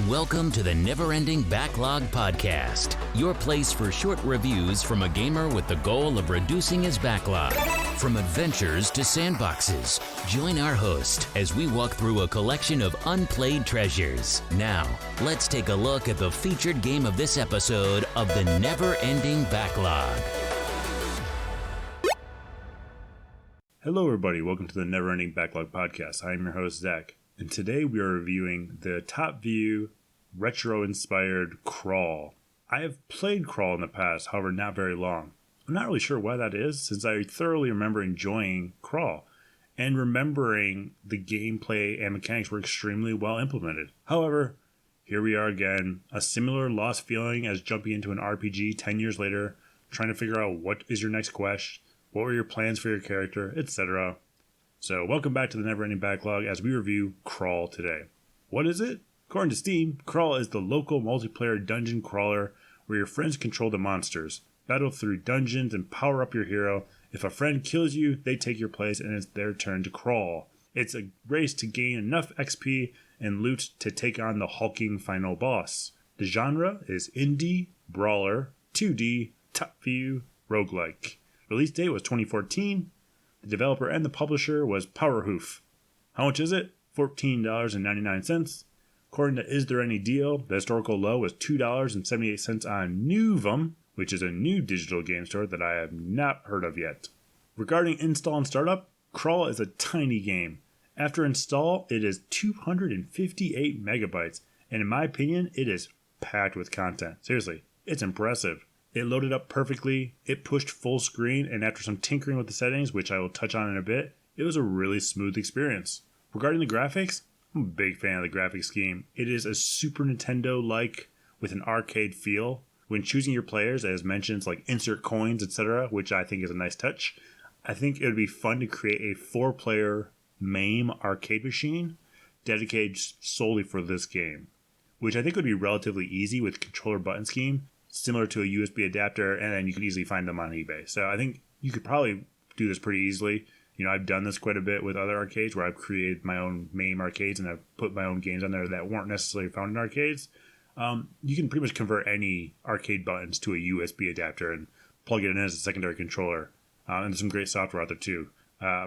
Welcome to the Never Ending Backlog podcast, your place for short reviews from a gamer with the goal of reducing his backlog. From adventures to sandboxes, join our host as we walk through a collection of unplayed treasures. Now, let's take a look at the featured game of this episode of the Never Ending Backlog. Hello everybody, welcome to the Never Ending Backlog podcast. I am your host, Zach. And today we are reviewing the top view, retro-inspired Crawl. I have played Crawl in the past, however not very long. I'm not really sure why that is, since I thoroughly remember enjoying Crawl, and remembering the gameplay and mechanics were extremely well implemented. However, here we are again, a similar lost feeling as jumping into an RPG 10 years later, trying to figure out what is your next quest, what were your plans for your character, etc. So welcome back to the Never Ending Backlog as we review Crawl today. What is it? According to Steam, Crawl is the local multiplayer dungeon crawler where your friends control the monsters, battle through dungeons, and power up your hero. If a friend kills you, they take your place and it's their turn to crawl. It's a race to gain enough XP and loot to take on the hulking final boss. The genre is indie, brawler, 2D, top view, roguelike. Release date was 2014. The developer and the publisher was Powerhoof. How much is it? $14.99. According to Is There Any Deal, the historical low was $2.78 on Nuvum, which is a new digital game store that I have not heard of yet. Regarding install and startup, Crawl is a tiny game. After install, it is 258 megabytes, and in my opinion, it is packed with content. Seriously, it's impressive. It loaded up perfectly, it pushed full screen, and after some tinkering with the settings, which I will touch on in a bit, it was a really smooth experience. Regarding the graphics, I'm a big fan of the graphics scheme. It is a Super Nintendo-like with an arcade feel. When choosing your players, as mentioned, like insert coins, etc., which I think is a nice touch, I think it would be fun to create a 4-player MAME arcade machine dedicated solely for this game, which I think would be relatively easy with controller button scheme, similar to a USB adapter, and then you can easily find them on eBay. So I think you could probably do this pretty easily. You know, I've done this quite a bit with other arcades where I've created my own MAME arcades and I've put my own games on there that weren't necessarily found in arcades. You can pretty much convert any arcade buttons to a USB adapter and plug it in as a secondary controller. And there's some great software out there too.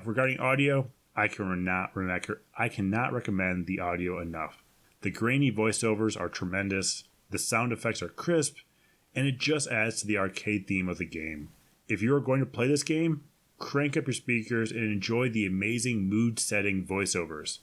Regarding audio, I cannot recommend the audio enough. The grainy voiceovers are tremendous. The sound effects are crisp. And it just adds to the arcade theme of the game. If you are going to play this game, crank up your speakers and enjoy the amazing mood-setting voiceovers.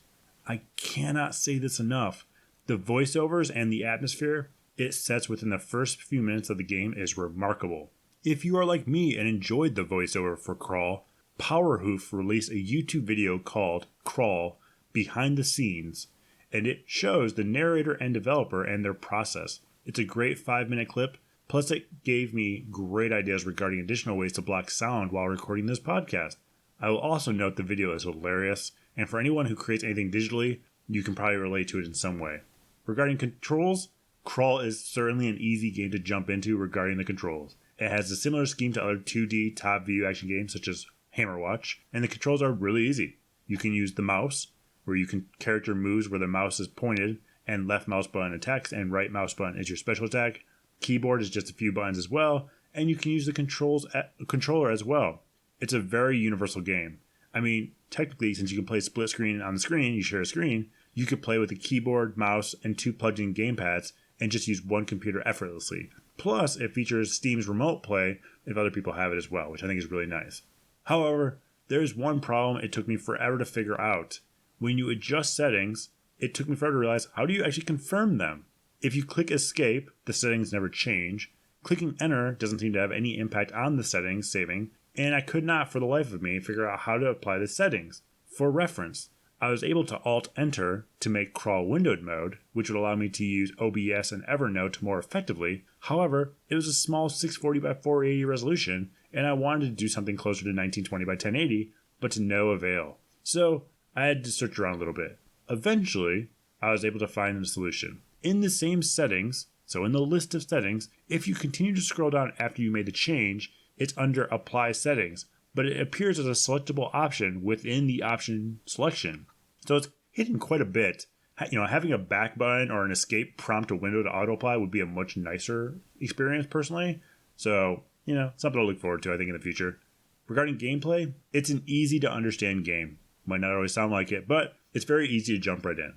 I cannot say this enough. The voiceovers and the atmosphere it sets within the first few minutes of the game is remarkable. If you are like me and enjoyed the voiceover for Crawl, Powerhoof released a YouTube video called Crawl Behind the Scenes, and it shows the narrator and developer and their process. It's a great 5-minute clip. Plus, it gave me great ideas regarding additional ways to block sound while recording this podcast. I will also note the video is hilarious, and for anyone who creates anything digitally, you can probably relate to it in some way. Regarding controls, Crawl is certainly an easy game to jump into regarding the controls. It has a similar scheme to other 2D top-view action games such as Hammerwatch, and the controls are really easy. You can use the mouse, where you can character moves where the mouse is pointed, and left mouse button attacks, and right mouse button is your special attack. Keyboard is just a few buttons as well, and you can use the controller as well. It's a very universal game. I mean, technically, since you can play split screen on the screen, you share a screen, you could play with a keyboard, mouse, and 2 plugged-in gamepads and just use one computer effortlessly. Plus, it features Steam's remote play if other people have it as well, which I think is really nice. However, there's one problem it took me forever to figure out. When you adjust settings, it took me forever to realize, how do you actually confirm them? If you click escape, the settings never change. Clicking enter doesn't seem to have any impact on the settings saving, and I could not for the life of me figure out how to apply the settings. For reference, I was able to Alt-Enter to make Crawl windowed mode, which would allow me to use OBS and Evernote more effectively. However, it was a small 640 by 480 resolution, and I wanted to do something closer to 1920 by 1080, but to no avail. So I had to search around a little bit. Eventually, I was able to find a solution. In the same settings, so in the list of settings, if you continue to scroll down after you made the change, it's under Apply Settings, but it appears as a selectable option within the option selection. So it's hidden quite a bit. having a back button or an escape prompt a window to auto-apply would be a much nicer experience personally. So, something to look forward to, I think, in the future. Regarding gameplay, it's an easy to understand game. Might not always sound like it, but it's very easy to jump right in.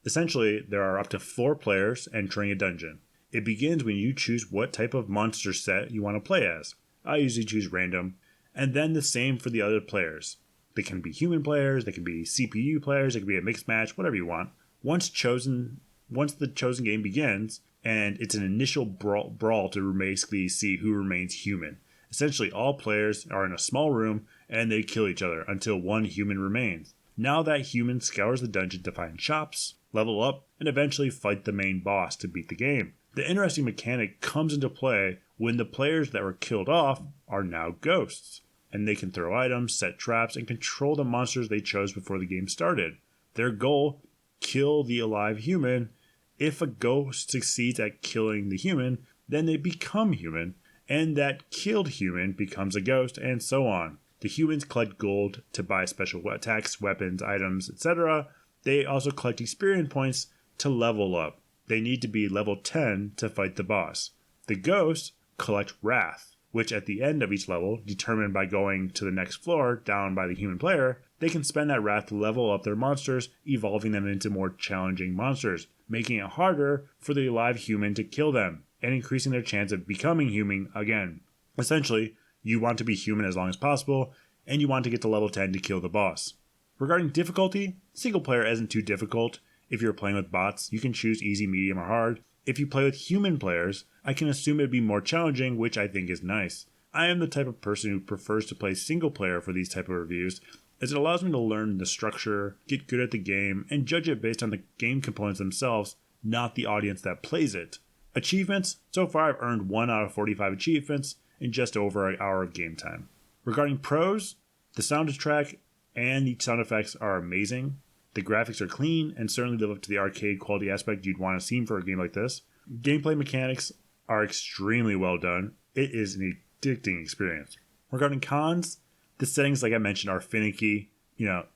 Essentially, there are up to 4 players entering a dungeon. It begins when you choose what type of monster set you want to play as. I usually choose random, and then the same for the other players. They can be human players, they can be CPU players, it can be a mixed match, whatever you want. Once the chosen game begins, and it's an initial brawl to basically see who remains human. Essentially, all players are in a small room and they kill each other until one human remains. Now that human scours the dungeon to find shops, level up, and eventually fight the main boss to beat the game. The interesting mechanic comes into play when the players that were killed off are now ghosts, and they can throw items, set traps, and control the monsters they chose before the game started. Their goal, kill the alive human. If a ghost succeeds at killing the human, then they become human, and that killed human becomes a ghost, and so on. The humans collect gold to buy special attacks, weapons, items, etc. They also collect experience points to level up. They need to be level 10 to fight the boss. The ghosts collect wrath, which at the end of each level, determined by going to the next floor down by the human player, they can spend that wrath to level up their monsters, evolving them into more challenging monsters, making it harder for the alive human to kill them, and increasing their chance of becoming human again. Essentially, you want to be human as long as possible, and you want to get to level 10 to kill the boss. Regarding difficulty, single player isn't too difficult. If you're playing with bots, you can choose easy, medium, or hard. If you play with human players, I can assume it'd be more challenging, which I think is nice. I am the type of person who prefers to play single player for these type of reviews, as it allows me to learn the structure, get good at the game, and judge it based on the game components themselves, not the audience that plays it. Achievements, so far I've earned 1 out of 45 achievements in just over an hour of game time. Regarding pros, the soundtrack and the sound effects are amazing. The graphics are clean and certainly live up to the arcade quality aspect you'd want to see for a game like this. Gameplay mechanics are extremely well done. It is an addicting experience. Regarding cons, the settings, like I mentioned, are finicky.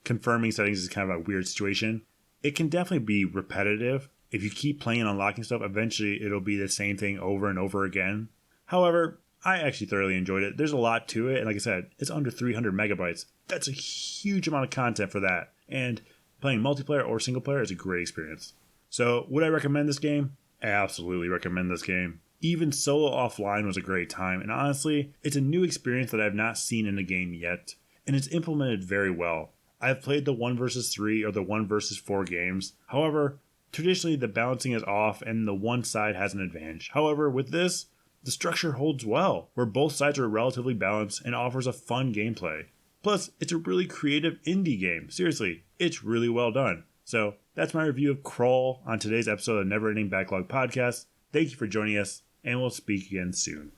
Confirming settings is kind of a weird situation. It can definitely be repetitive. If you keep playing and unlocking stuff, eventually it'll be the same thing over and over again. However, I actually thoroughly enjoyed it. There's a lot to it, and like I said, it's under 300 megabytes. That's a huge amount of content for that. And playing multiplayer or single player is a great experience. So, would I recommend this game? Absolutely recommend this game. Even solo offline was a great time, and honestly, it's a new experience that I've not seen in a game yet, and it's implemented very well. I've played the 1 versus 3 or the 1 versus 4 games. However, traditionally the balancing is off and the one side has an advantage. However, with this, the structure holds well, where both sides are relatively balanced and offers a fun gameplay. Plus, it's a really creative indie game. Seriously, it's really well done. So, that's my review of Crawl on today's episode of Never Ending Backlog Podcast. Thank you for joining us, and we'll speak again soon.